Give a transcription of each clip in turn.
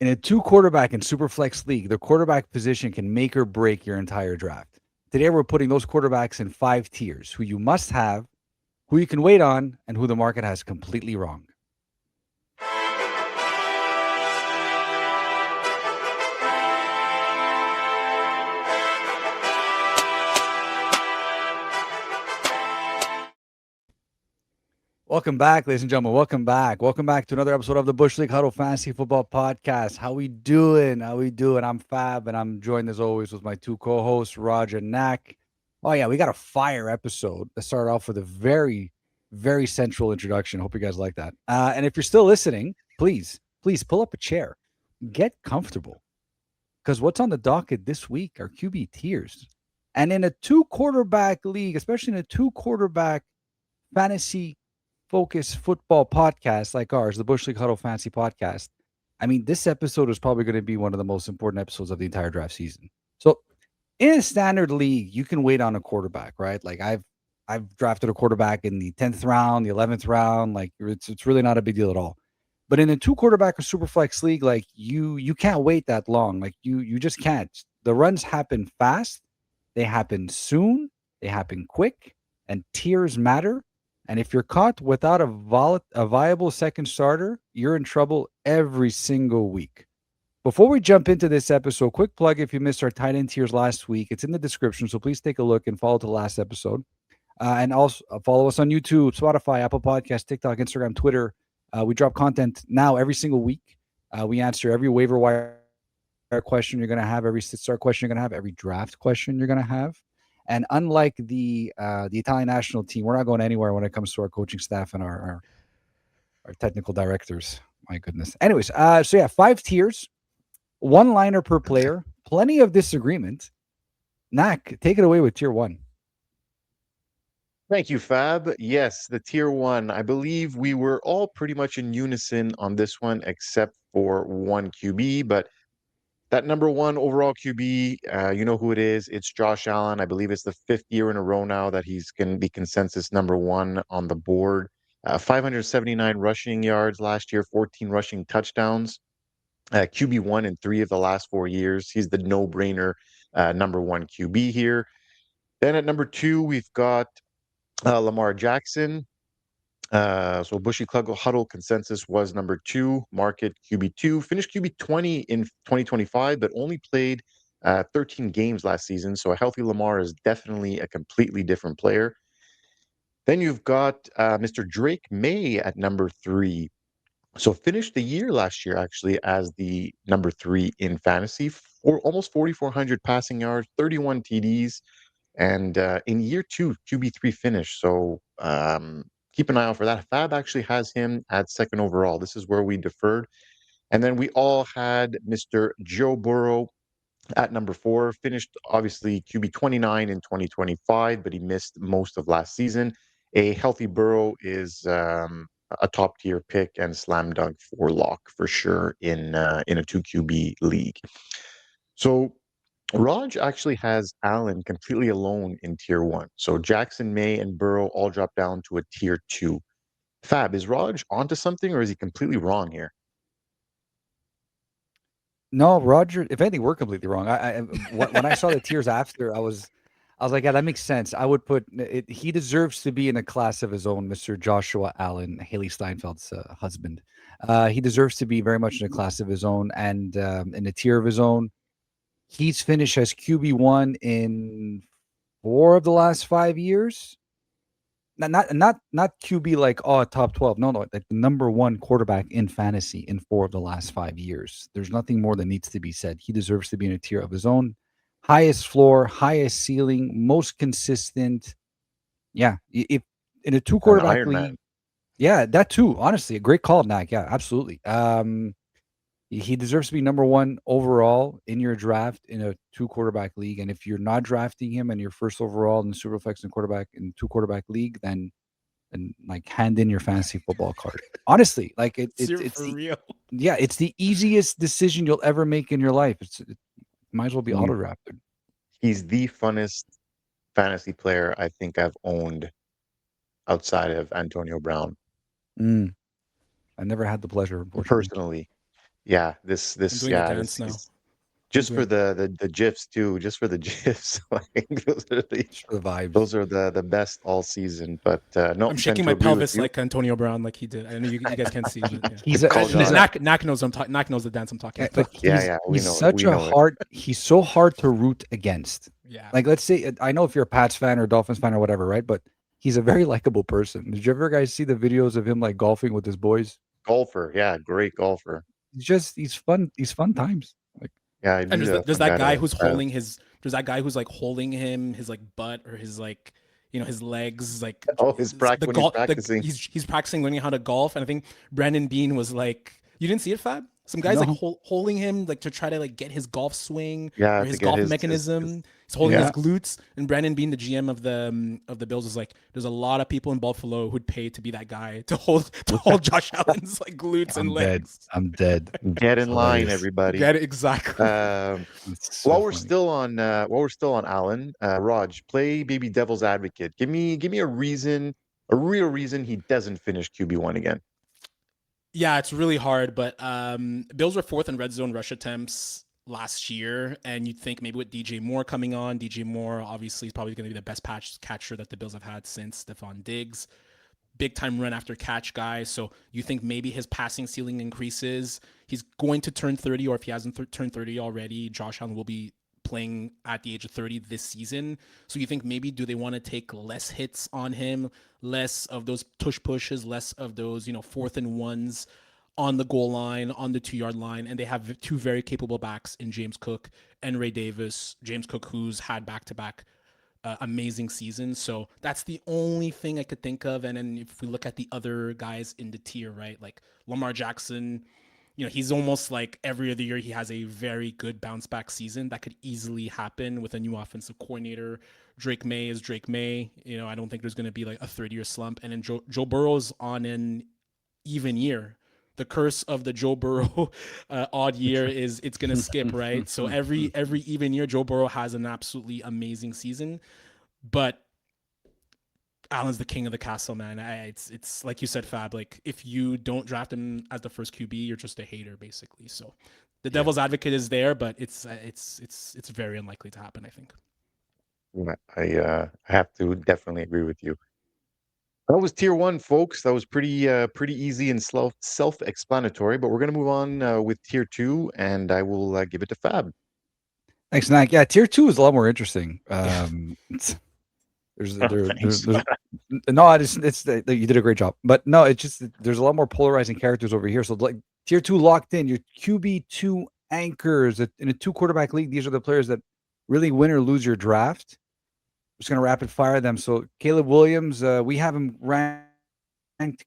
In a two quarterback and Superflex league, the quarterback position can make or break your entire draft. Today, we're putting those quarterbacks in 5 tiers: who you must have, who you can wait on, and who the market has completely wrong. Welcome back, ladies and gentlemen. Welcome back. Welcome back to another episode of the Bush League Huddle Fantasy Football Podcast. How we doing? How we doing? I'm Fab, and I'm joined as always with my two co-hosts, Raj and Nak. Oh yeah, we got a fire episode. Let's start off with a very, very central introduction. Hope you guys like that. And if you're still listening, please pull up a chair, get comfortable, because what's on the docket this week are QB tiers. And in a two quarterback league, especially in a two quarterback fantasy focused football podcast like ours, the Bush League Huddle Fantasy Podcast, I mean, this episode is probably going to be one of the most important episodes of the entire draft season. So, in a standard league, you can wait on a quarterback, right? Like I've drafted a quarterback in the 10th round, the 11th round. Like it's really not a big deal at all. But in a two quarterback or super flex league, like you can't wait that long. Like you just can't. The runs happen fast, they happen soon, they happen quick, and tiers matter. And if you're caught without a viable second starter, you're in trouble every single week. Before we jump into this episode, quick plug: if you missed our tight end tiers last week, it's in the description. So please take a look and follow to the last episode. And also follow us on YouTube, Spotify, Apple Podcasts, TikTok, Instagram, Twitter. We drop content now every single week. We answer every waiver wire question you're going to have, every sit start question you're going to have, every draft question you're going to have. And unlike the Italian national team, we're not going anywhere when it comes to our coaching staff and our technical directors. My goodness. Anyways, so yeah, 5 tiers, one liner per player, plenty of disagreement. Nak, take it away with tier one. Thank you, Fab. Yes, the tier one. I believe we were all pretty much in unison on this one, except for one QB. But that number one overall QB, you know who it is. It's Josh Allen. I believe it's the fifth year in a row now that he's going to be consensus number one on the board. 579 rushing yards last year, 14 rushing touchdowns. QB1 in 3 of the last 4 years. He's the no-brainer number one QB here. Then at number two, we've got Lamar Jackson. So Bushy Huddle consensus was number two, market QB2, finished QB20 in 2025, but only played 13 games last season. So a healthy Lamar is definitely a completely different player. Then you've got Mr. Drake May at number three. So finished the year last year actually as the number three in fantasy for almost 4,400 passing yards, 31 TDs, and in year two, QB3 finish. So keep an eye out for that. Fab actually has him at second overall. This is where we deferred. And then we all had Mr. Joe Burrow at number four, finished obviously QB29 in 2025, but he missed most of last season. A healthy Burrow is a top tier pick and slam dunk for lock for sure in a two QB league. So Raj actually has Allen completely alone in tier one. So Jackson, May, and Burrow all drop down to a tier two. Fab, is Raj onto something or is he completely wrong here? No, Roger. If anything, we're completely wrong. When I saw the tiers after, I was like, yeah, that makes sense. I would put it. He deserves to be in a class of his own, Mr. Joshua Allen, Haley Steinfeld's husband. He deserves to be very much in a class of his own and in a tier of his own. He's finished as QB1 in 4 of the last 5 years. Not QB like top 12. No, like the number one quarterback in fantasy in 4 of the last 5 years. There's nothing more that needs to be said. He deserves to be in a tier of his own. Highest floor, highest ceiling, most consistent. Yeah, if in a two An quarterback Iron league, Man. yeah, that too. Honestly, a great call, Nike. Yeah, absolutely. He deserves to be number one overall in your draft in a two quarterback league. And if you're not drafting him and you're first overall in the Superflex and quarterback in two quarterback league, then like hand in your fantasy football card. Honestly, like it's For the real. yeah, it's the easiest decision you'll ever make in your life. It might as well be He's, auto drafted. he's the funnest fantasy player I think I've owned outside of Antonio Brown Mm, I never had the pleasure, unfortunately. personally. Yeah, I'm this doing the yeah, dance this now. is I'm just for doing. the gifs too, just for the gifs. Like Just for the vibes. those are the best all season. But no, I'm tend shaking to my agree with pelvis you. like Antonio Brown, like he did. I know you guys can't see, but yeah. He's a Call he's God. a Knack knows Knack knows the dance I'm talking but about. Yeah, he's yeah, we he's know it. such We a know it. hard he's so hard to root against. Yeah. Like, let's say, I know if you're a Pats fan or Dolphins fan or whatever, right? But he's a very likable person. Did you ever guys see the videos of him like golfing with his boys? Golfer, yeah, great golfer. He's fun. He's fun times. Like, Yeah, And he's a there's fun that guy guy to who's chat with. holding his there's that guy who's like holding him his like butt or his like his legs like Oh, his the when he's golf practicing. he's practicing learning how to golf, and I think Brandon Bean was like, you didn't see it, Fab? Some guys like no, holding him like to try to like get his golf swing Yeah, or to his get golf his mechanism. He's holding his yeah, glutes, and Brandon Bean, the GM of the Bills, is like, there's a lot of people in Buffalo who'd pay to be that guy to hold Josh Allen's like glutes and I'm dead. legs. I'm dead. get It's in line, hilarious. everybody. Get it exactly. It's so While we're funny. still on Alan, Raj, play baby devil's advocate. Give me a reason, a real reason he doesn't finish QB1 again. Yeah, it's really hard, but Bills were fourth in red zone rush attempts last year, and you'd think maybe with DJ Moore coming on, DJ Moore obviously is probably going to be the best patch catcher that the Bills have had since Stephon Diggs. Big time run after catch guy, so you think maybe his passing ceiling increases. He's going to turn 30, or if he hasn't turned 30 already, Josh Allen will be playing at the age of 30 this season. So you think maybe do they want to take less hits on him, less of those tush pushes, less of those, fourth and ones on the goal line, on the 2 yard line, and they have two very capable backs in James Cook and Ray Davis. James Cook, who's had back to back amazing seasons. So that's the only thing I could think of. And then if we look at the other guys in the tier, right, like Lamar Jackson, he's almost like every other year he has a very good bounce back season. That could easily happen with a new offensive coordinator. Drake May is Drake May. I don't think there's going to be like a 30-year slump. And then Joe Burrow's on an even year. The curse of the Joe Burrow odd year is it's going to skip, right? So every even year, Joe Burrow has an absolutely amazing season. But Allen's the king of the castle, man. It's like you said, Fab. Like, if you don't draft him as the first QB, you're just a hater, basically. So the devil's advocate is there, but it's very unlikely to happen, I think. I have to definitely agree with you. That was tier one, folks. That was pretty easy and self-explanatory. But we're gonna move on with tier two, and I will give it to Fab. Thanks, Mac. Yeah, tier 2 is a lot more interesting. There's Thanks. no, it's you did a great job, but no, it's just there's a lot more polarizing characters over here. So like tier 2 locked in, your QB2 anchors in a 2 quarterback league. These are the players that really win or lose your draft. I'm just gonna rapid fire them. So Caleb Williams, we have him ranked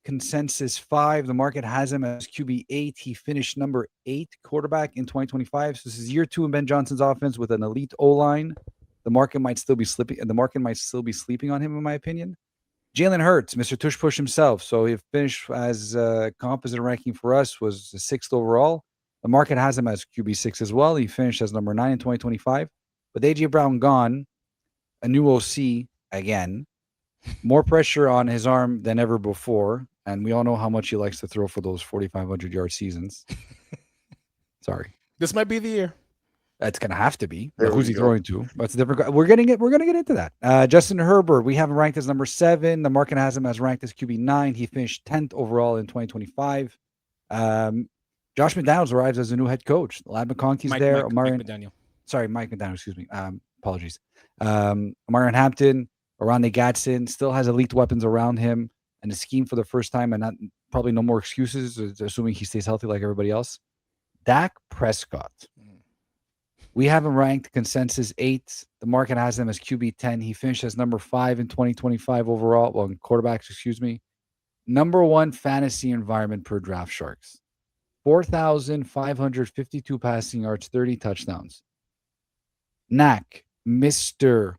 consensus 5. The market has him as QB8. He finished number 8 quarterback in 2025. So this is year 2 in Ben Johnson's offense with an elite O-line. The market might still be sleeping on him, in my opinion. Jalen Hurts, Mr. Tush Push himself. So he finished as composite ranking for us was 6th overall. The market has him as QB6 as well. He finished as number 9 in 2025. But AJ Brown gone, a new OC again. More pressure on his arm than ever before. And we all know how much he likes to throw for those 4,500-yard seasons. Sorry. This might be the year. That's gonna have to be. But There who's we he go. throwing to? That's a different. We're gonna get into that. Justin Herbert, we have him ranked as number 7. The market has him as ranked as QB9. He finished 10th overall in 2025. Josh McDaniels arrives as a new head coach. Lad McConkey's there. Mike McDaniel. Sorry, Mike McDaniel. Excuse me. Apologies. Omarion Hampton, Orlando Gadsden still has elite weapons around him and a scheme for the first time, and probably no more excuses, assuming he stays healthy like everybody else. Dak Prescott. We have him ranked consensus 8. The market has him as QB10. He finished as number 5 in 2025 overall. Well, in quarterbacks, excuse me. Number 1 fantasy environment per draft Sharks. 4,552 passing yards, 30 touchdowns. Knack, Mr.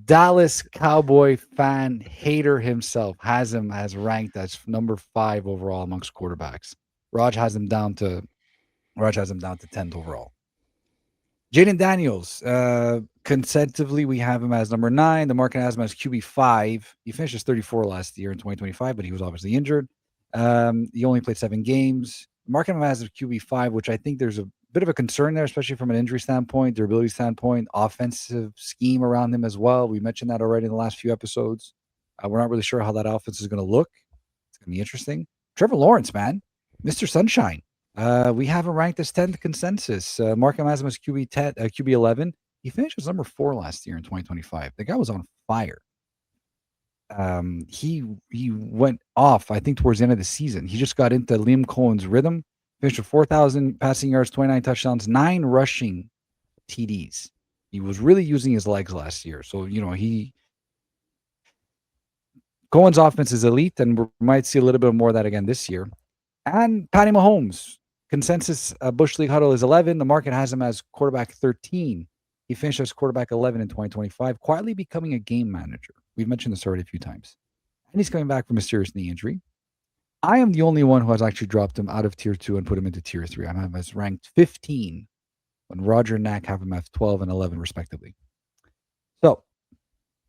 Dallas Cowboy fan hater himself, has him as ranked as number 5 overall amongst quarterbacks. Raj has him down to 10th overall. Jayden Daniels, consecutively, we have him as number 9. The market has him as QB5. He finished as 34 last year in 2025, but he was obviously injured. He only played 7 games. Marking him as a QB5, which I think there's a bit of a concern there, especially from an injury standpoint, durability standpoint, offensive scheme around him as well. We mentioned that already in the last few episodes. We're not really sure how that offense is going to look. It's going to be interesting. Trevor Lawrence, man, Mr. Sunshine. We have him ranked as 10th consensus. Mark him as QB10, QB11. He finished as number 4 last year in 2025. The guy was on fire. He went off, I think, towards the end of the season. He just got into Liam Cohen's rhythm. Finished with 4,000 passing yards, 29 touchdowns, 9 rushing TDs. He was really using his legs last year. So, Cohen's offense is elite, and we might see a little bit more of that again this year. And Patty Mahomes, consensus Bush League Huddle is 11. The market has him as quarterback 13. He finished as quarterback 11 in 2025, quietly becoming a game manager. We've mentioned this already a few times. And he's coming back from a serious knee injury. I am the only one who has actually dropped him out of tier 2 and put him into tier 3. I have him as ranked 15 when Roger and Knack have him at 12 and 11, respectively. So,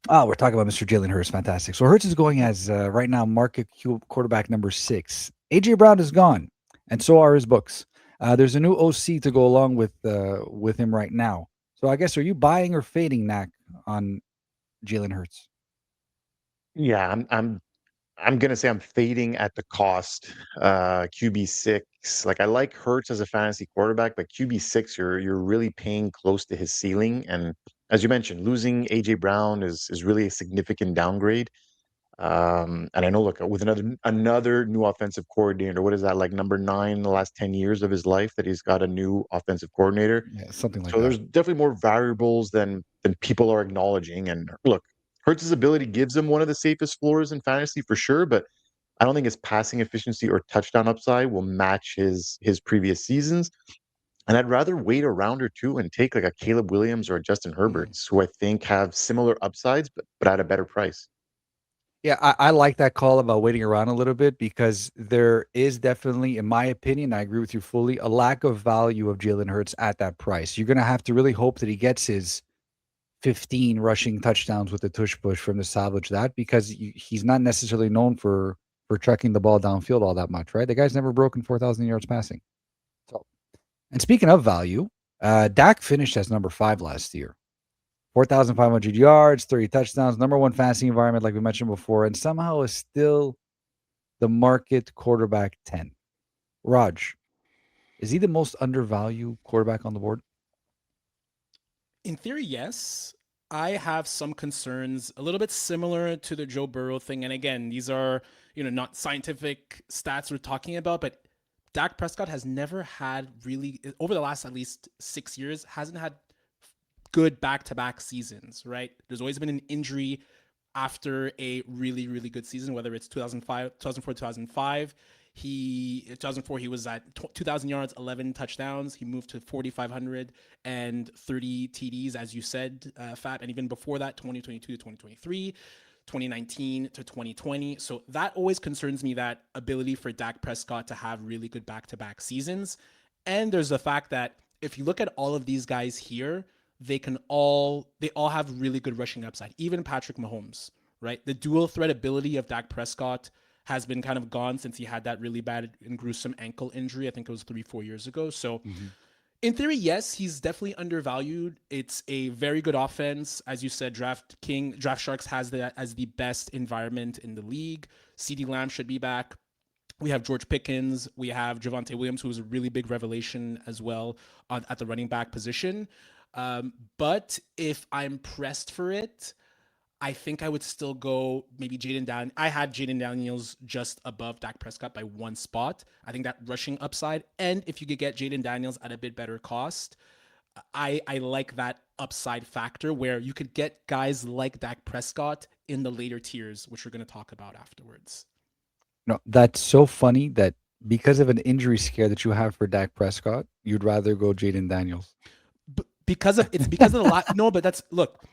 we're talking about Mr. Jalen Hurts. Fantastic. So Hurts is going as right now market quarterback number 6. A.J. Brown is gone, and so are his books. There's a new OC to go along with him right now. So I guess, are you buying or fading Knack on Jalen Hurts? Yeah, I'm gonna say I'm fading at the cost. QB6. Like I like Hurts as a fantasy quarterback, but QB6, you're really paying close to his ceiling. And as you mentioned, losing AJ Brown is really a significant downgrade. And I know, look, with another new offensive coordinator, what is that, like number 9 in the last 10 years of his life that he's got a new offensive coordinator? Yeah, something like So that. there's definitely more variables than people are acknowledging. And look, Hurts' ability gives him one of the safest floors in fantasy for sure, but I don't think his passing efficiency or touchdown upside will match his previous seasons. And I'd rather wait a round or two and take like a Caleb Williams or a Justin Herberts, who I think have similar upsides, but at a better price. Yeah, I like that call about waiting around a little bit, because there is definitely, in my opinion, I agree with you fully, a lack of value of Jalen Hurts at that price. You're going to have to really hope that he gets his 15 rushing touchdowns with the tush push from to salvage that, because he's not necessarily known for chucking the ball downfield all that much, right? The guy's never broken 4,000 yards passing. So, and speaking of value, Dak finished as number 5 last year. 4,500 yards, 30 touchdowns, number 1 fantasy environment, like we mentioned before, and somehow is still the market quarterback 10. Raj, is he the most undervalued quarterback on the board? In theory, yes. I have some concerns, a little bit similar to the Joe Burrow thing. And again, these are, not scientific stats we're talking about, but Dak Prescott has never had really, over the last at least 6 years, hasn't had good back-to-back seasons, right? There's always been an injury after a really, really good season, whether it's 2004, 2005. 2004, he was at 2,000 yards, 11 touchdowns. He moved to 4,500 and 30 TDs, as you said, Fat. And even before that, 2022 to 2023, 2019 to 2020. So that always concerns me, that ability for Dak Prescott to have really good back-to-back seasons. And there's the fact that if you look at all of these guys here, they all have really good rushing upside. Even Patrick Mahomes, right? The dual threat ability of Dak Prescott has been kind of gone since he had that really bad and gruesome ankle injury. I think it was 3-4 years ago. So in theory, yes, he's definitely undervalued. It's a very good offense. As you said, Draft Sharks has that as the best environment in the league. CeeDee Lamb should be back. We have George Pickens. We have Javonte Williams, who was a really big revelation as well at the running back position. But if I'm pressed for it, I think I would still go maybe Jayden Daniels. I had Jayden Daniels just above Dak Prescott by 1 spot. I think that rushing upside, and if you could get Jayden Daniels at a bit better cost, I like that upside factor where you could get guys like Dak Prescott in the later tiers, which we're going to talk about afterwards. No, that's so funny that because of an injury scare that you have for Dak Prescott, you'd rather go Jayden Daniels. Because of the lot. No, but look.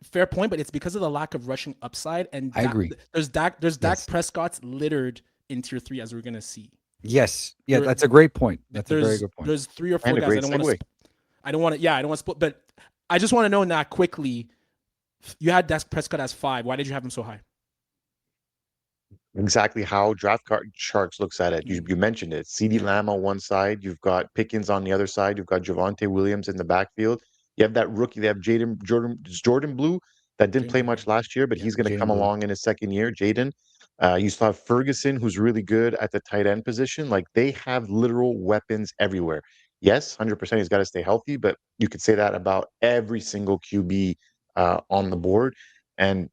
Fair point, but it's because of the lack of rushing upside. And I agree. There's Dak Prescott's littered in tier 3, as we're gonna see. Yes, yeah, that's a great point. That's a very good point. There's 3 or 4 guys. I don't want to split, but I just want to know now quickly. You had Dak Prescott as 5. Why did you have him so high? exactly how Sharks looks at it. You, Mm. you mentioned it. CeeDee Yeah. Lamb on one side, you've got Pickens on the other side, you've got Javonte Williams in the backfield. You have that rookie, they have Jordan Blue that didn't Jayden play Blue, yeah. much last year, but Yeah. he's going to Jayden come Blue. along in his second year. Jayden. You still have Ferguson, who's really good at the tight end position. Like they have literal weapons everywhere. Yes, 100% he's got to stay healthy, but you could say that about every single QB on the board. And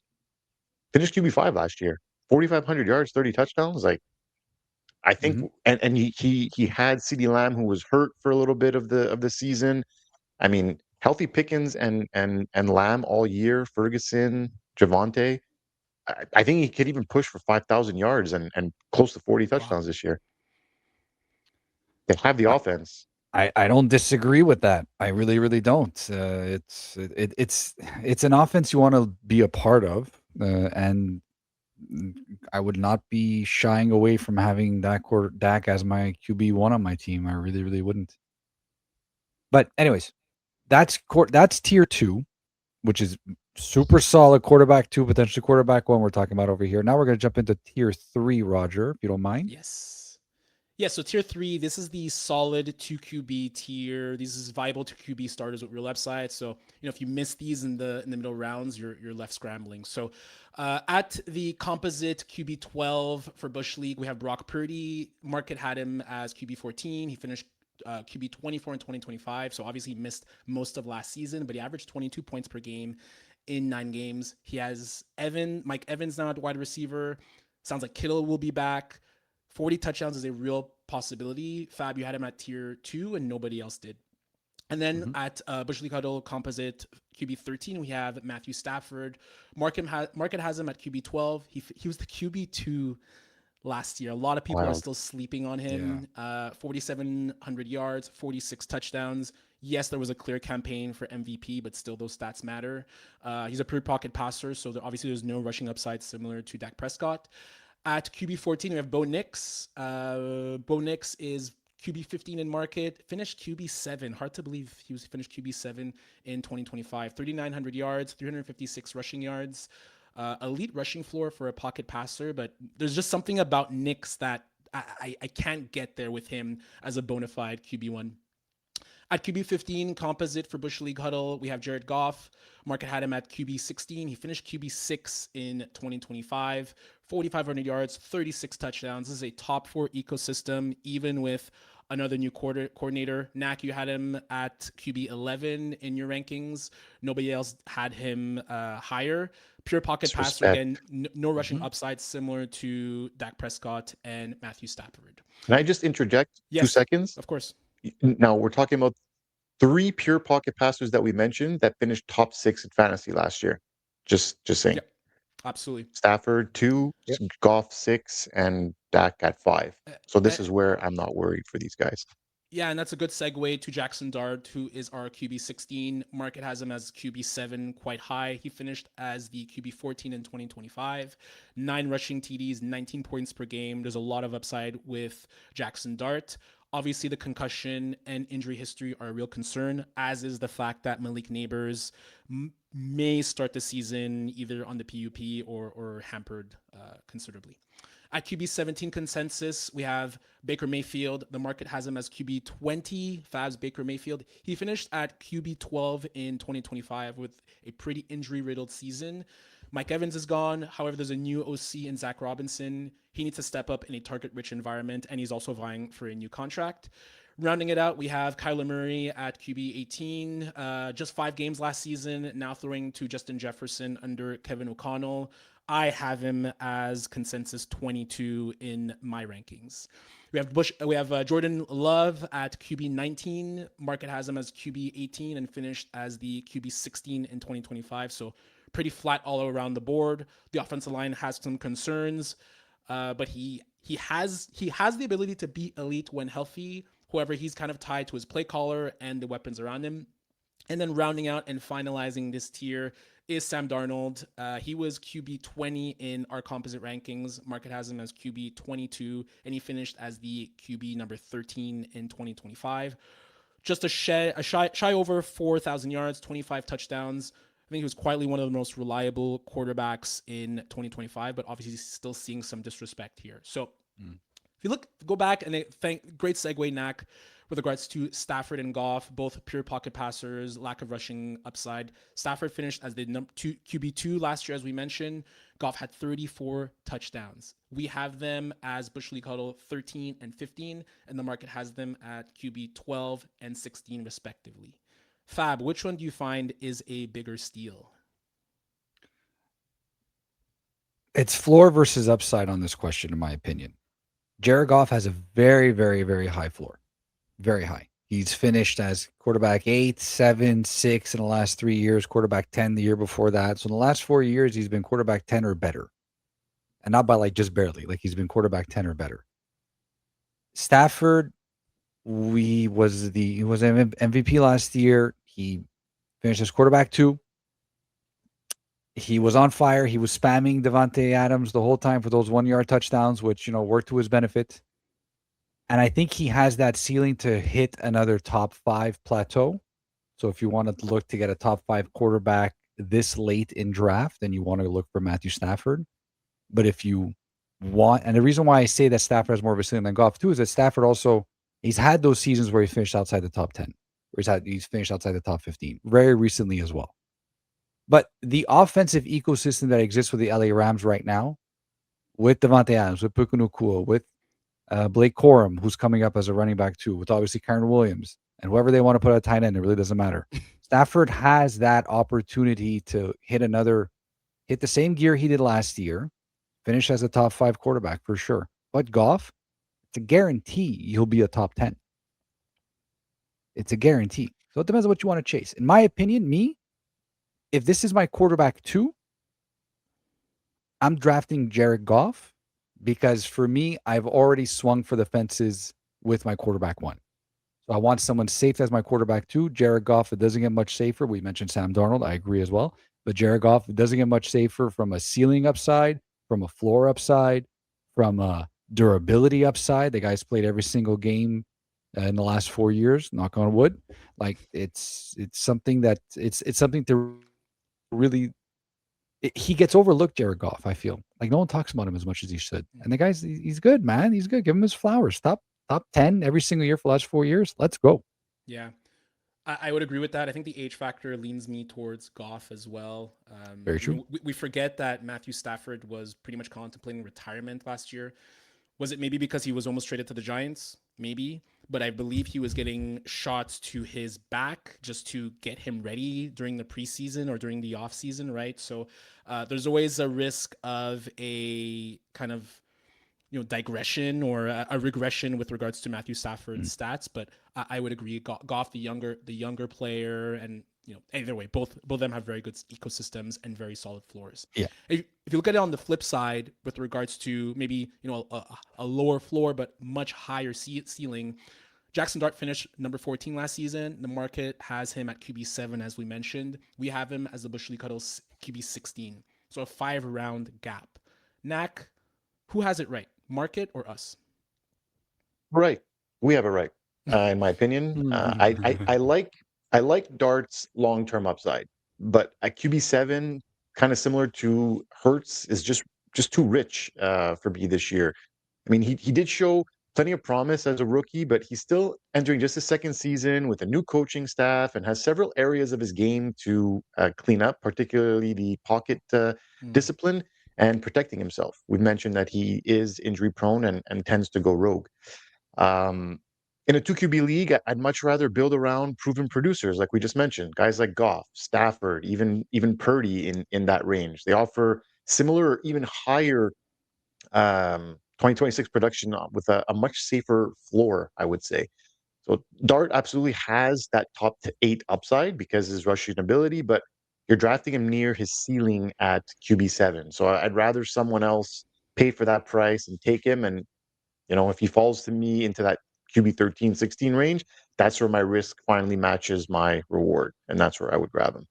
finished QB5 last year, 4,500 yards, 30 touchdowns. Like I think, Hmm. and he had CeeDee Lamb, who was hurt for a little bit of the season. I mean, healthy Pickens and Lamb all year. Ferguson, Javonte. I think he could even push for 5,000 yards and close to 40 Wow. touchdowns this year. They have the I, offense. I don't disagree with that. I really, really don't. It's an offense you want to be a part of, and I would not be shying away from having Dak as my QB1 on my team. I really, really wouldn't. But anyways, that's tier two, which is super solid quarterback two, potentially quarterback one. We're talking about over here. Now we're going to jump into tier three, Roger, if you don't mind. Yes. Yeah, so tier three, this is the solid 2 QB tier. These is viable 2 QB starters with real upside. So, if you miss these in the middle rounds, you're left scrambling. So, at the composite QB 12 for Bush League, we have Brock Purdy. Market had him as QB 14. He finished QB 24 in 2025. So obviously he missed most of last season, but he averaged 22 points per game in 9 games. He has Mike Evans now at wide receiver. Sounds like Kittle will be back. 40 touchdowns is a real possibility. Fab, you had him at tier 2 and nobody else did. And then Mhm. at Bush League Huddle composite QB 13, we have Matthew Stafford. Market has him at QB 12. He was the QB 2 last year. A lot of people are Wild. still sleeping on Yeah. him. 4,700 yards, 46 touchdowns. Yes, there was a clear campaign for MVP, but still those stats matter. He's a pure pocket passer, so obviously there's no rushing upside similar to Dak Prescott. At QB 14, we have Bo Nix. Bo Nix is QB 15 in market, finished QB 7. Hard to believe he was finished QB 7 in 2025. 3,900 yards, 356 rushing yards. Elite rushing floor for a pocket passer, but there's just something about Nix that I can't get there with him as a bona fide QB1. At QB 15, composite for Bush League Huddle, we have Jared Goff. Market had him at QB 16. He finished QB 6 in 2025. 4,500 yards, 36 touchdowns. This is a top 4 ecosystem, even with another new coordinator. Knack, you had him at QB 11 in your rankings. Nobody else had him higher. Pure pocket passer, Disrespect. again, no rushing Mhm. upside similar to Dak Prescott and Matthew Stafford. Can I just interject two Yes, seconds? of course. Now we're talking about three pure pocket passers that we mentioned that finished top 6 in fantasy last year. Just saying. Yep, absolutely. Stafford 2, Yep. Goff 6, and Dak at 5. So Uh, this is where I'm not worried for these guys. Yeah, and that's a good segue to Jackson Dart, who is our QB 16. Market has him as QB 7, quite high. He finished as the QB 14 in 2025. 9 rushing TDs, 19 points per game. There's a lot of upside with Jackson Dart. Obviously, the concussion and injury history are a real concern, as is the fact that Malik Neighbors may start the season either on the PUP or hampered considerably. At QB 17 consensus, we have Baker Mayfield. The market has him as QB 20. Fab's Baker Mayfield. He finished at QB 12 in 2025 with a pretty injury riddled season. Mike Evans is gone. However, there's a new OC in Zach Robinson. He needs to step up in a target rich environment, and he's also vying for a new contract. Rounding it out, we have Kyler Murray at QB 18. Just 5 games last season, now throwing to Justin Jefferson under Kevin O'Connell. I have him as consensus 22 in my rankings. We have Jordan Love at QB 19. Market has him as QB 18 and finished as the QB 16 in 2025. So pretty flat all around the board. The offensive line has some concerns, but he has the ability to be elite when healthy. However, he's kind of tied to his play caller and the weapons around him. And then rounding out and finalizing this tier is Sam Darnold. He was QB 20 in our composite rankings. Market has him as QB 22, and he finished as the QB number 13 in 2025. Just a shy over 4,000 yards, 25 touchdowns. I think he was quietly one of the most reliable quarterbacks in 2025, but obviously he's still seeing some disrespect here. So if you go back and great segue, Knack, with regards to Stafford and Goff, both pure pocket passers, lack of rushing upside. Stafford finished as the number two QB2 last year, as we mentioned. Goff had 34 touchdowns. We have them as Bush League Huddle 13 and 15, and the market has them at QB 12 and 16, respectively. Fab, which one do you find is a bigger steal? It's floor versus upside on this question, in my opinion. Jared Goff has a very, very, very high floor. Very high. He's finished as quarterback 8, 7, 6 in the last 3 years, quarterback 10 the year before that. So in the last 4 years, he's been quarterback 10 or better. And not by like just barely, like he's been quarterback 10 or better. Stafford, he was MVP last year. He finished as quarterback 2. He was on fire. He was spamming Devontae Adams the whole time for those 1-yard touchdowns, which, worked to his benefit. And I think he has that ceiling to hit another top 5 plateau. So if you want to look to get a top 5 quarterback this late in draft, then you want to look for Matthew Stafford. But if you want, and the reason why I say that Stafford has more of a ceiling than Goff too, is that Stafford also, he's had those seasons where he finished outside the top 10, where he's finished outside the top 15 very recently as well. But the offensive ecosystem that exists with the LA Rams right now, with Devontae Adams, with Puka Nacua, with Blake Corum, who's coming up as a running back too, with obviously Kyren Williams, and whoever they want to put at tight end, it really doesn't matter. Stafford has that opportunity to hit the same gear he did last year, finish as a top 5 quarterback for sure. But Goff, it's a guarantee he'll be a top 10. It's a guarantee. So it depends on what you want to chase. In my opinion, if this is my quarterback 2, I'm drafting Jared Goff because for me, I've already swung for the fences with my quarterback 1. So I want someone safe as my quarterback 2. Jared Goff, it doesn't get much safer. We mentioned Sam Darnold. I agree as well. But Jared Goff, it doesn't get much safer from a ceiling upside, from a floor upside, from a durability upside. The guy's played every single game in the last 4 years, knock on wood. Like it's something that it's something to really, he gets overlooked, Jared Goff, I feel. Like no one talks about him as much as he should. And the guy's, he's good, man. He's good. Give him his flowers. Top 10 every single year for the last 4 years. Let's go. Yeah. I would agree with that. I think the age factor leans me towards Goff as well. Very true. We forget that Matthew Stafford was pretty much contemplating retirement last year. Was it maybe because he was almost traded to the Giants? Maybe. But I believe he was getting shots to his back just to get him ready during the preseason or during the offseason, right? So there's always a risk of a kind of digression or a regression with regards to Matthew Stafford's stats, but I would agree. Goff, the younger player, and either way, both of them have very good ecosystems and very solid floors. Yeah. If you look at it on the flip side, with regards to maybe a lower floor but much higher ceiling, Jackson Dart finished number 14 last season. The market has him at QB7, as we mentioned. We have him as the Bush League Huddle's QB16, so a 5-round gap. Knack, who has it right? Market or us? Right. We have it right, in my opinion. I like Dart's long-term upside, but at QB7, kind of similar to Hurts, is just too rich for me this year. I mean, he did show plenty of promise as a rookie, but he's still entering just his second season with a new coaching staff and has several areas of his game to clean up, particularly the pocket discipline and protecting himself. We've mentioned that he is injury prone and tends to go rogue. In a 2 QB league, I'd much rather build around proven producers, like we just mentioned, guys like Goff, Stafford, even Purdy in that range. They offer similar or even higher 2026 production with a much safer floor, I would say. So Dart absolutely has that top 8 upside because of his rushing ability, but you're drafting him near his ceiling at QB7. So I'd rather someone else pay for that price and take him. And, if he falls to me into that QB 13, 16 range, that's where my risk finally matches my reward. And that's where I would grab him.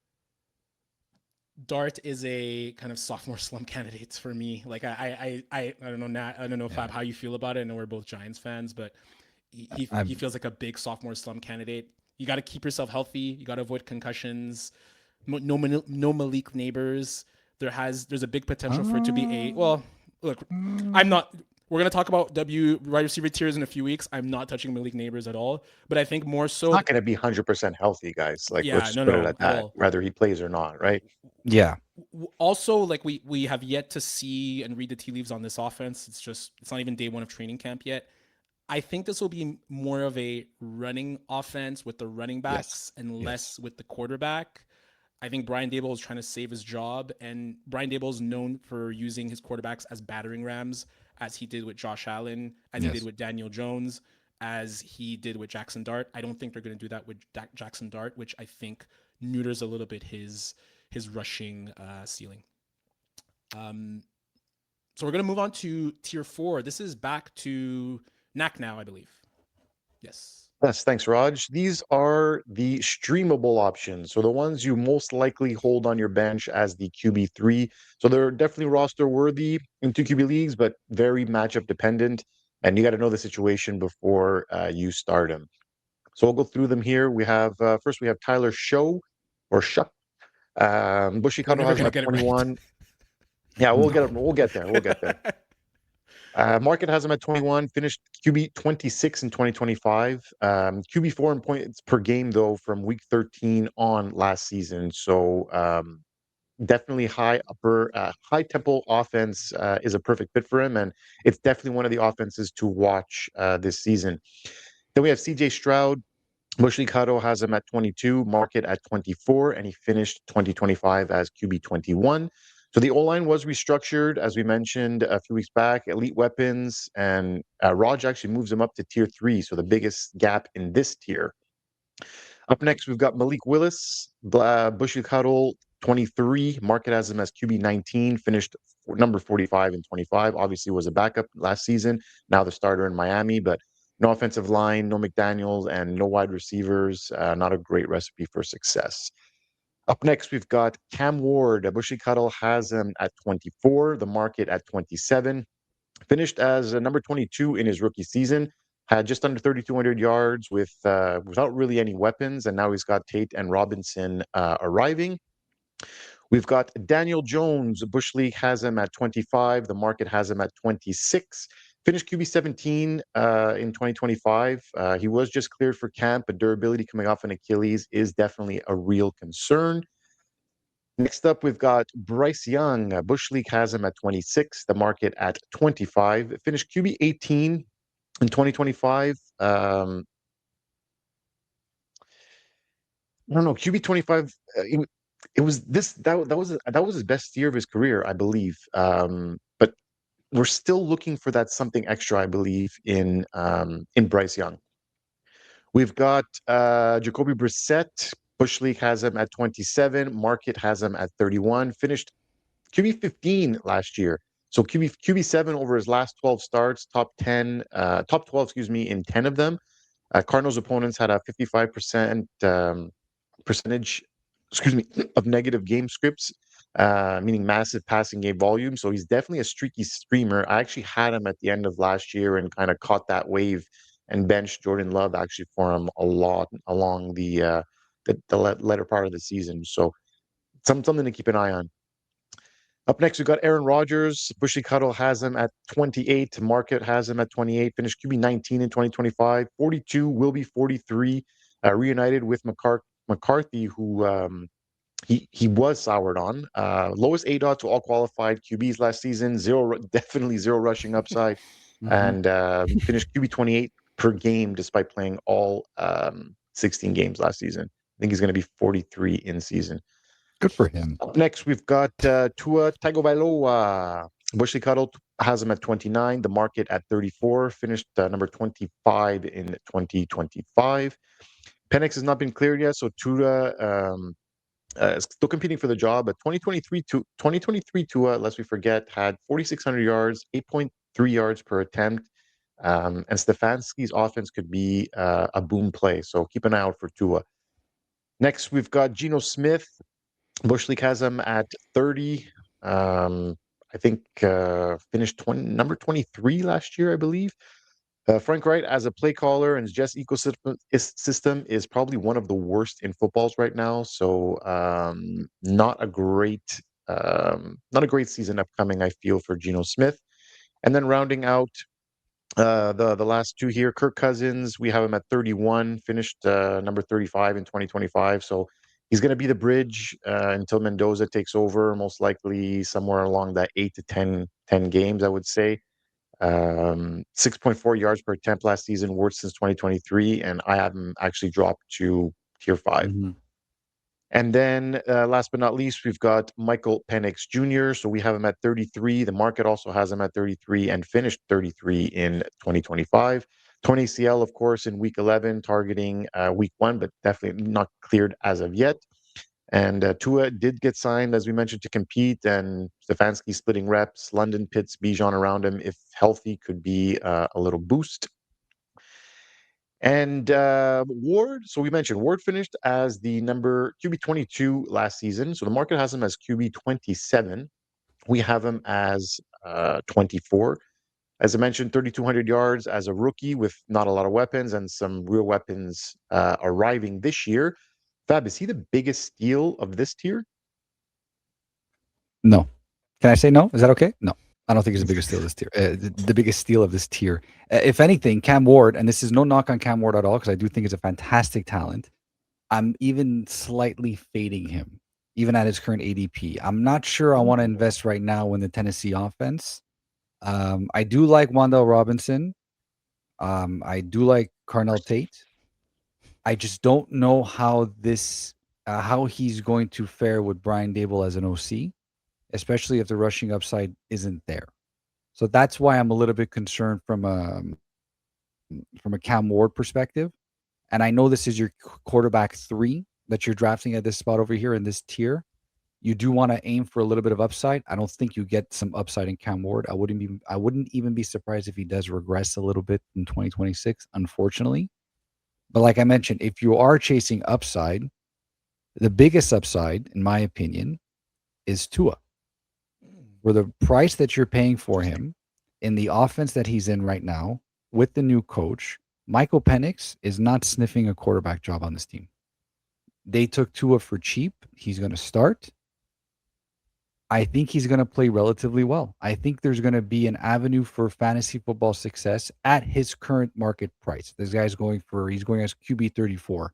Dart is a kind of sophomore slump candidate for me. Like I don't know, Nat, I don't know, Fab, how you feel about it. I know we're both Giants fans, but he feels like a big sophomore slump candidate. You got to keep yourself healthy. You got to avoid concussions. no Malik Neighbors. There's a big potential for it to be a Uh, well. Look, I'm not. We're gonna talk about wide receiver tiers in a few weeks. I'm not touching Malik Neighbors at all, but I think more It's so. not going to be 100% healthy, guys. Like, let's Yeah, just no, put it no. at that, Well, whether he plays or not, right? yeah. also like we have yet to see and read the tea leaves on this offense. It's not even day one of training camp yet. I think this will be more of a running offense with the running Yes. backs and Yes. less with the quarterback. I think Brian Dable is trying to save his job, and Brian Dable is known for using his quarterbacks as battering rams, as he did with Josh Allen, as he did Yes. with Daniel Jones, as he did with Jackson Dart. I don't think they're going to do that with Jackson Dart, which I think neuters a little bit his rushing ceiling. Um, so we're going to move on to tier 4. This is back to Knack now, I believe. Yes. Yes, thanks, Raj. These are the streamable options. So the ones you most likely hold on your bench as the QB3. So they're definitely roster worthy in two QB leagues, but very matchup dependent. And you got to know the situation before you start them. So we'll go through them here. We have first we have Tyler Show or Shuck. Bushy We're Cuddle never has him going to at get it right. 21. Yeah, we'll No. get we'll get there. We'll get there. Market has him at 21, finished QB 26 in 2025. QB 4 in points per game, though, from week 13 on last season. So definitely high tempo offense is a perfect fit for him. And it's definitely one of the offenses to watch this season. Then we have CJ Stroud. Bushley Cotto has him at 22, market at 24, and he finished 2025 as QB 21. So the O line was restructured, as we mentioned a few weeks back, elite weapons, and Raj actually moves him up to tier 3, so the biggest gap in this tier. Up next, we've got Malik Willis, Bushy Cuddle, 23, market has him as QB 19, finished number 45 and 25. Obviously, was a backup last season, now the starter in Miami, but no offensive line, no McDaniels, and no wide receivers. Not a great recipe for success. Up next, we've got Cam Ward. Bushy Cuddle has him at 24, the market at 27. Finished as number 22 in his rookie season. Had just under 3,200 yards without really any weapons, and now he's got Tate and Robinson arriving. We've got Daniel Jones. Bush League has him at 25. The market has him at 26. Finished QB 17 in 2025. He was just cleared for camp, but durability coming off an Achilles is definitely a real concern. Next up, we've got Bryce Young. Bush League has him at 26, the market at 25. Finished QB 18 in 2025. I don't know, QB 25. It was this that was his best year of his career, I believe. But we're still looking for that something extra, I believe, in Bryce Young. We've got Jacoby Brissett. Bush League has him at 27. Market has him at 31. Finished QB 15 last year. So QB 7 over his last 12 starts, top 12, excuse me, in 10 of them. Cardinals opponents had a 55% percentage, excuse me, of negative game scripts, meaning massive passing game volume. So he's definitely a streaky streamer. I actually had him at the end of last year and kind of caught that wave and benched Jordan Love actually for him a lot along the latter part of the season. So something to keep an eye on. Up next, we've got Aaron Rodgers. Bushy Cuddle has him at 28. Market has him at 28. Finished QB 19 in 2025. 42 will be 43. Reunited with McCarthy, who he was soured on. Lowest ADOT to all qualified QBs last season. Definitely zero rushing upside, Mhm. and finished QB 28 per game despite playing all 16 games last season. I think he's going to be 43 in season. Good for him. Up next, we've got Tua Tagovailoa. Bushley Cuddle has him at 29, the market at 34, finished number 25 in 2025. Penix has not been cleared yet, so Tua is still competing for the job. But 2023 Tua, lest we forget, had 4,600 yards, 8.3 yards per attempt. And Stefanski's offense could be a boom play, so keep an eye out for Tua. Next, we've got Geno Smith. Bush League has him at 30. I think finished number 23 last year, I believe. Frank Wright, as a play caller and Jets system is probably one of the worst in footballs right now. So not a great season upcoming, I feel, for Geno Smith. And then rounding out the last two here, Kirk Cousins, we have him at 31, finished number 35 in 2025. So he's going to be the bridge until Mendoza takes over, most likely somewhere along that 8 to 10 games, I would say. 6.4 yards per attempt last season, worst since 2023, and I have him actually dropped to tier 5. Mm-hmm. And then last but not least, we've got Michael Penix Jr. So we have him at 33. The market also has him at 33 and finished 33 in 2025. Tony CL, of course, in week 11, targeting week 1, but definitely not cleared as of yet. And Tua did get signed, as we mentioned, to compete, and Stefanski splitting reps. London Pitts, Bijan around him, if healthy, could be a little boost. And Ward, so we mentioned Ward finished as the number QB 22 last season. So the market has him as QB 27. We have him as 24. As I mentioned, 3,200 yards as a rookie with not a lot of weapons and some real weapons arriving this year. Fab, is he the biggest steal of this tier? No. Can I say no? Is that okay? No. I don't think he's the biggest steal of this tier. The biggest steal of this tier. If anything, Cam Ward, and this is no knock on Cam Ward at all, because I do think he's a fantastic talent. I'm even slightly fading him, even at his current ADP. I'm not sure I want to invest right now in the Tennessee offense. I do like Wandale Robinson. I do like Carnell Tate. I just don't know how he's going to fare with Brian Dable as an OC, especially if the rushing upside isn't there. So that's why I'm a little bit concerned from a Cam Ward perspective. And I know this is your quarterback 3 that you're drafting at this spot over here in this tier. You do want to aim for a little bit of upside. I don't think you get some upside in Cam Ward. I wouldn't even be surprised if he does regress a little bit in 2026, unfortunately. But like I mentioned, if you are chasing upside, the biggest upside, in my opinion, is Tua. For the price that you're paying for him in the offense that he's in right now with the new coach, Michael Penix is not sniffing a quarterback job on this team. They took Tua for cheap. He's going to start. I think he's going to play relatively well. I think there's going to be an avenue for fantasy football success at his current market price. This guy's he's going as QB 34.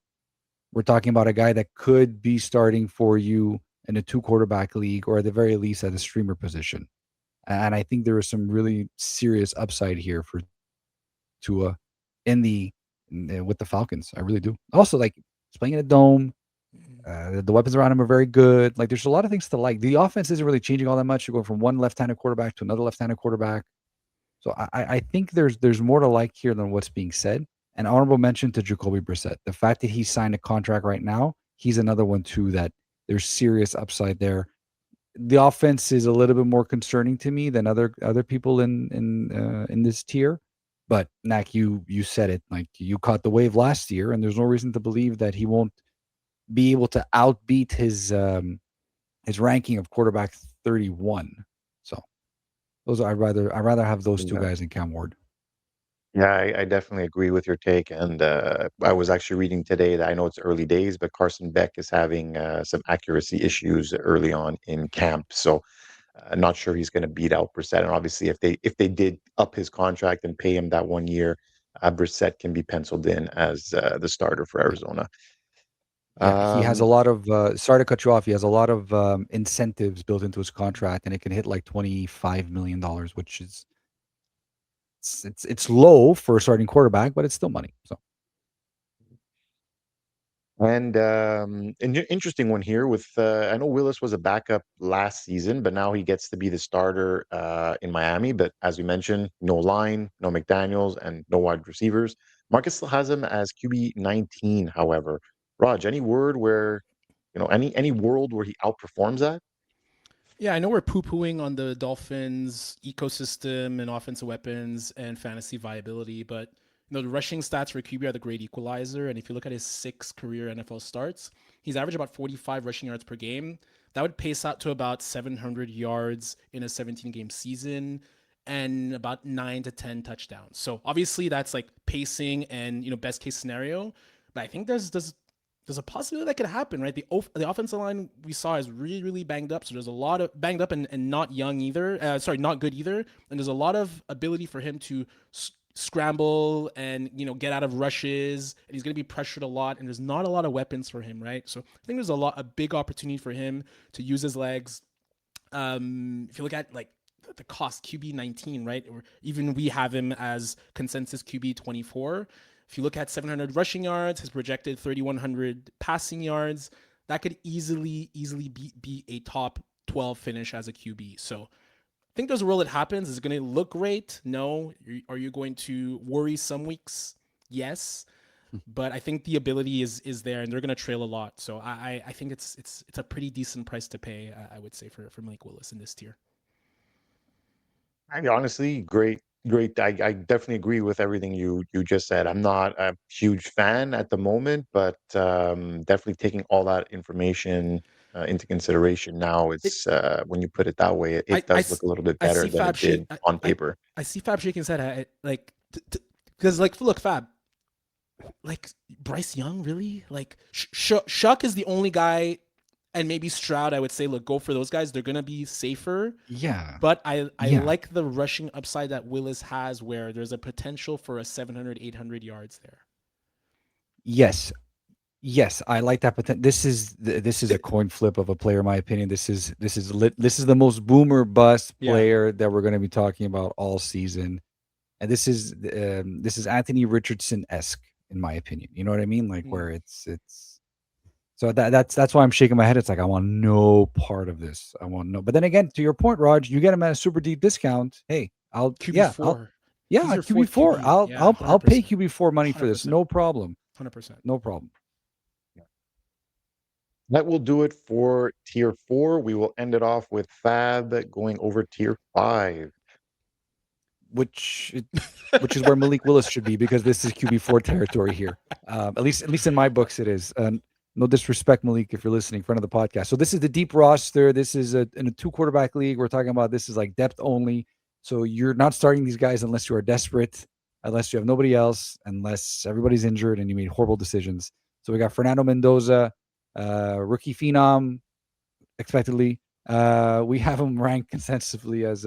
We're talking about a guy that could be starting for you in a 2 quarterback league, or at the very least at the streamer position. And I think there is some really serious upside here for Tua with the Falcons. I really do. Also, like, he's playing in a dome. The weapons around him are very good. Like, there's a lot of things to like. The offense isn't really changing all that much. You're going from one left-handed quarterback to another left-handed quarterback. So I think there's more to like here than what's being said. An honorable mention to Jacoby Brissett. The fact that he signed a contract right now, he's another one too that there's serious upside there. The offense is a little bit more concerning to me than other people in this tier. But Nak, you said it. Like, you caught the wave last year, and there's no reason to believe that he won't be able to outbeat his ranking of quarterback 31. So I'd rather have those two guys in Cam Ward. Yeah, I definitely agree with your take. And I was actually reading today that I know it's early days, but Carson Beck is having some accuracy issues early on in camp. So not sure he's going to beat out Brissett. And obviously, if they did up his contract and pay him that 1 year, Brissett can be penciled in as the starter for Arizona. Yeah, he has a Um, lot of sorry to cut you off. He has a lot of incentives built into his contract, and it can hit like $25 million, which is it's low for a starting quarterback, but it's still money. So and interesting one here with I know Willis was a backup last season, but now he gets to be the starter in Miami. But as we mentioned, no line, no McDaniels, and no wide receivers. Marcus still has him as QB 19. However, Raj, any word where any world where he outperforms that? Yeah, I know we're poo-pooing on the Dolphins' ecosystem and offensive weapons and fantasy viability, but the rushing stats for QB are the great equalizer. And if you look at his 6 career NFL starts, he's averaged about 45 rushing yards per game. That would pace out to about 700 yards in a 17-game season. and about 9 to 10 touchdowns. So obviously that's like pacing and best case scenario, but I think there's a possibility that could happen, right? The offensive line we saw is really banged up, so there's a lot of banged up and not young either. Sorry, not good either, and there's a lot of ability for him to scramble and get out of rushes, and he's going to be pressured a lot, and there's not a lot of weapons for him, right? So I think there's a big opportunity for him to use his legs. If you look at like the cost, QB 19, right? Or even we have him as consensus QB 24. If you look at 700 rushing yards, his projected 3,100 passing yards, that could easily be a top 12 finish as a QB. So I think there's a role that happens. Is it going to look great? No. Are you going to worry some weeks? Yes. But I think the ability is there, and they're going to trail a lot. So I think it's a pretty decent price to pay, I would say, for Malik Willis in this tier. I honestly, great. I definitely agree with everything you just said. I'm not a huge fan at the moment, but definitely taking all that information into consideration now. It's when you put it that way, it does look a little bit I better see than Fab it did on paper. I see Fab shaking his head. Because look, Fab, like Bryce Young, really? Like Shuck is the only guy, and maybe Stroud. I would say, look, go for those guys. They're gonna be safer. Yeah. But I Yeah. like the rushing upside that Willis has, where there's a potential for a 700, 800 yards there. Yes. Yes, I like that. But this is a coin flip of a player, in my opinion. This is the most boomer bust Yeah. player that we're going to be talking about all season, and this is Anthony Richardson-esque, in my opinion. You know what I mean? Like where it's so that's why I'm shaking my head. It's like I want no part of this. I want no. But then again, to your point, Raj, you get him at a super deep discount. Hey, I'll QB4. He's your fourth QB4. QB. Yeah, I'll pay 100%. QB4 money for this. 100%. No problem. 100%. No problem. That will do it for tier 4. We will end it off with Fab going over tier 5. Which is where Malik Willis should be, because this is QB4 territory here. At least in my books it is. No disrespect, Malik, if you're listening, friend of the podcast. So this is the deep roster. This is in a 2-quarterback league. We're talking about this is like depth only. So you're not starting these guys unless you are desperate, unless you have nobody else, unless everybody's injured and you made horrible decisions. So we got Fernando Mendoza, rookie phenom, expectedly. We have him ranked consensusly as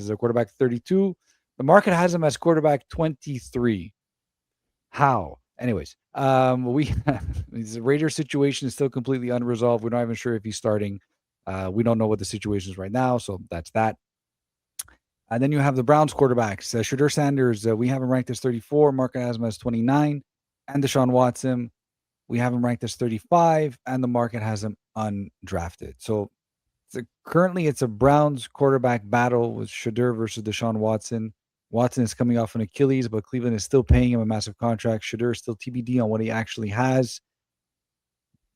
a quarterback 32. The market has him as quarterback 23. How? Anyways, the Raiders situation is still completely unresolved. We're not even sure if he's starting. We don't know what the situation is right now, so that's that. And then you have the Browns quarterbacks. Shadur Sanders, we have him ranked as 34. Market has him as 29. And Deshaun Watson, we have him ranked as 35. And the market has him undrafted. So currently it's a Browns quarterback battle with Shadur versus Deshaun Watson. Watson is coming off an Achilles, but Cleveland is still paying him a massive contract. Shadur is still TBD on what he actually has.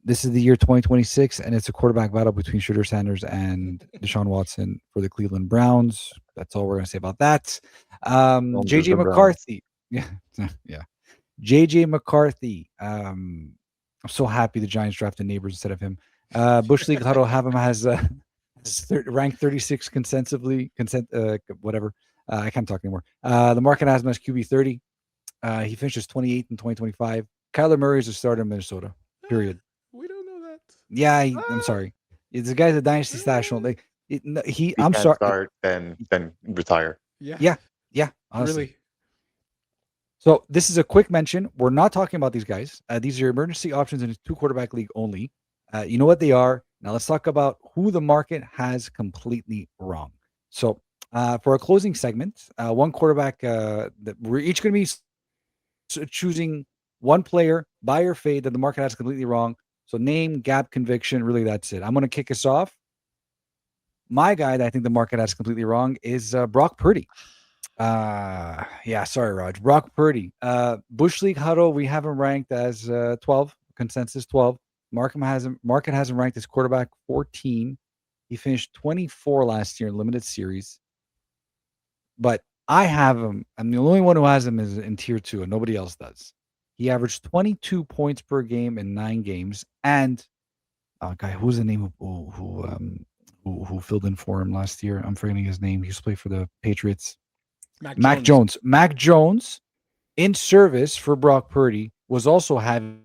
This is the year 2026, and it's a quarterback battle between Shadur Sanders and Deshaun Watson for the Cleveland Browns. That's all we're going to say about that. JJ McCarthy. Yeah. Yeah. JJ McCarthy. I'm so happy the Giants drafted Neighbors instead of him. Bush League Huddle have him as ranked 36 whatever. I can't talk anymore. The market has him as QB 30. He finishes 28th in 2025. Kyler Murray is a starter in Minnesota. Period. We don't know that. Yeah, I'm sorry. The guy's a dynasty stash. Like I'm sorry. Start, then retire. Yeah. Yeah. Honestly. Really. So this is a quick mention. We're not talking about these guys. These are emergency options in a 2-quarterback league only. You know what they are. Now let's talk about who the market has completely wrong. So for our closing segment, one quarterback that we're each going to be choosing one player, buy or fade, that the market has completely wrong. So name, gap, conviction, really that's it. I'm going to kick us off. My guy that I think the market has completely wrong is Brock Purdy. Yeah, sorry, Raj. Brock Purdy. Bush League Huddle, we have him ranked as 12, consensus 12. Market has him ranked as quarterback 14. He finished 24 last year in limited series. But I have him. I'm the only one who has him is in tier 2, and nobody else does. He averaged 22 points per game in 9 games. And guy, who's the name of who who filled in for him last year. I'm forgetting his name. He used to play for the Patriots. Mac Mac Jones. Jones. Mac Jones in service for Brock Purdy was also having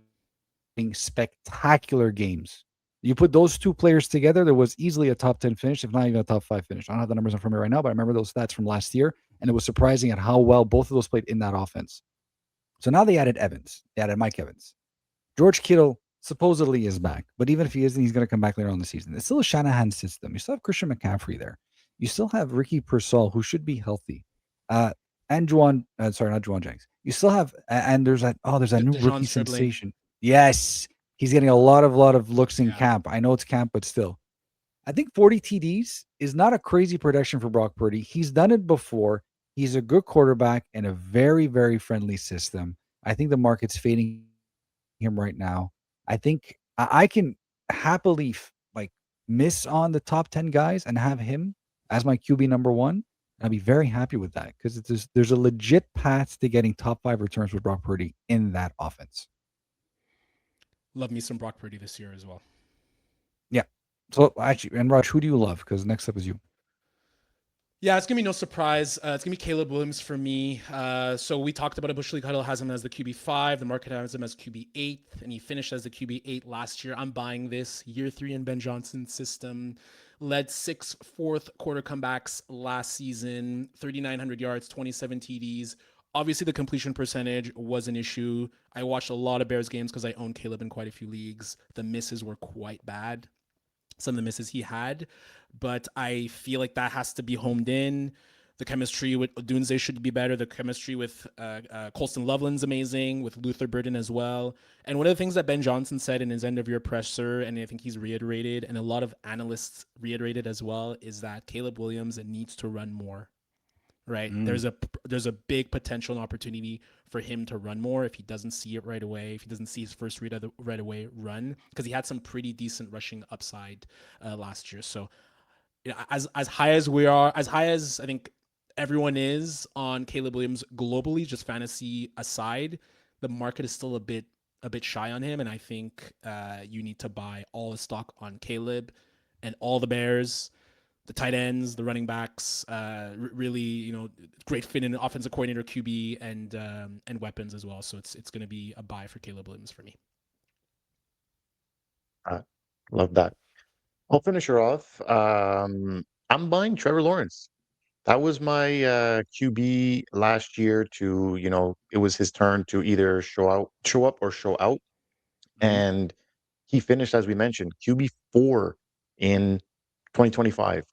spectacular games. You put those two players together, there was easily a top 10 finish, if not even a top 5 finish. I don't have the numbers in front of me right now, but I remember those stats from last year, and it was surprising at how well both of those played in that offense. So now they added Evans. They added Mike Evans. George Kittle supposedly is back, but even if he isn't, he's going to come back later on in the season. It's still a Shanahan system. You still have Christian McCaffrey there. You still have Ricky Pearsall, who should be healthy. And not Juwan Jennings. You still have, and there's that new DeJean rookie Stribling. sensation. Yes, he's getting a lot of looks in Yeah. camp. I know it's camp, but still. I think 40 TDs is not a crazy production for Brock Purdy. He's done it before. He's a good quarterback in a very, very friendly system. I think the market's fading him right now. I think I can happily miss on the top 10 guys and have him as my QB number one. I'll be very happy with that because there's a legit path to getting top 5 returns with Brock Purdy in that offense. Love me some Brock Purdy this year as well. Yeah. So actually, and Raj, who do you love? Because next up is you. Yeah, it's gonna be no surprise. It's gonna be Caleb Williams for me. So we talked about it. Bush League Huddle has him as the QB5. The market has him as QB8, and he finished as the QB8 last year. I'm buying this year 3 in Ben Johnson's system. Led 6 fourth quarter comebacks last season. 3,900 yards, 27 TDs. Obviously, the completion percentage was an issue. I watched a lot of Bears games because I own Caleb in quite a few leagues. The misses were quite bad. Some of the misses he had, but I feel like that has to be homed in. The chemistry with Odunze should be better. The chemistry with Colston Loveland's amazing, with Luther Burden as well. And one of the things that Ben Johnson said in his end of year presser, and I think he's reiterated, and a lot of analysts reiterated as well, is that Caleb Williams needs to run more. Right, there's a big potential and opportunity for him to run more if he doesn't see it right away, if he doesn't see his first read right away run, because he had some pretty decent rushing upside last year. So as high as we are, as high as I think everyone is on Caleb Williams globally, just fantasy aside, the market is still a bit shy on him, and I think you need to buy all the stock on Caleb and all the Bears. The tight ends, the running backs, really, great fit in offensive coordinator, QB, and weapons as well. So it's going to be a buy for Caleb Williams for me. Love that. I'll finish her off. I'm buying Trevor Lawrence. That was my QB last year. It was his turn to either show up or show out, and he finished, as we mentioned, QB4 in 2025.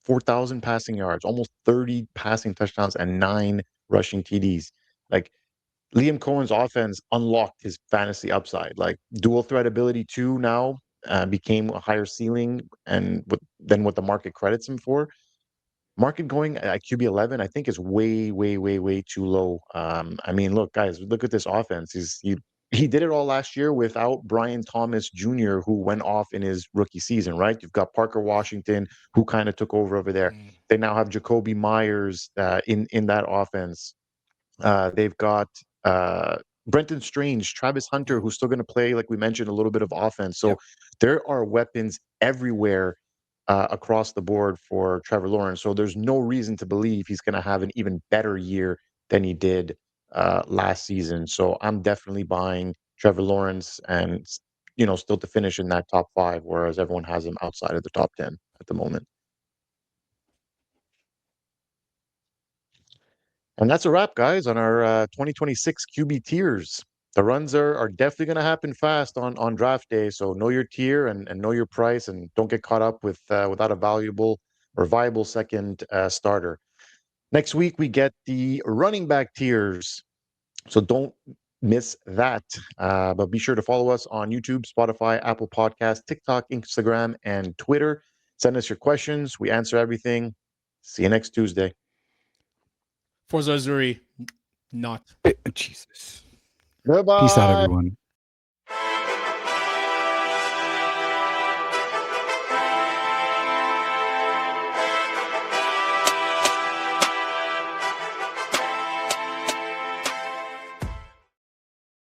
4,000 passing yards, almost 30 passing touchdowns, and 9 rushing TDs. Like, Liam Cohen's offense unlocked his fantasy upside. Like, dual threat ability too now became a higher ceiling than what the market credits him for. Market going at QB11, I think, is way, way, way, way too low. I mean, look, guys, look at this offense. He did it all last year without Brian Thomas Jr., who went off in his rookie season, right? You've got Parker Washington, who kind of took over there. They now have Jacoby Myers in that offense. They've got Brenton Strange, Travis Hunter, who's still going to play, like we mentioned, a little bit of offense. So there are weapons everywhere across the board for Trevor Lawrence. So there's no reason to believe he's going to have an even better year than he did last season. So I'm definitely buying Trevor Lawrence and, still to finish in that top 5, whereas everyone has him outside of the top 10 at the moment. And that's a wrap, guys, on our 2026 QB tiers. The runs are definitely going to happen fast on draft day. So know your tier and know your price, and don't get caught up without a valuable or viable second starter. Next week, we get the running back tiers. So don't miss that. But be sure to follow us on YouTube, Spotify, Apple Podcasts, TikTok, Instagram, and Twitter. Send us your questions. We answer everything. See you next Tuesday. Forza Azuri, not. Jesus. Goodbye. Peace out, everyone.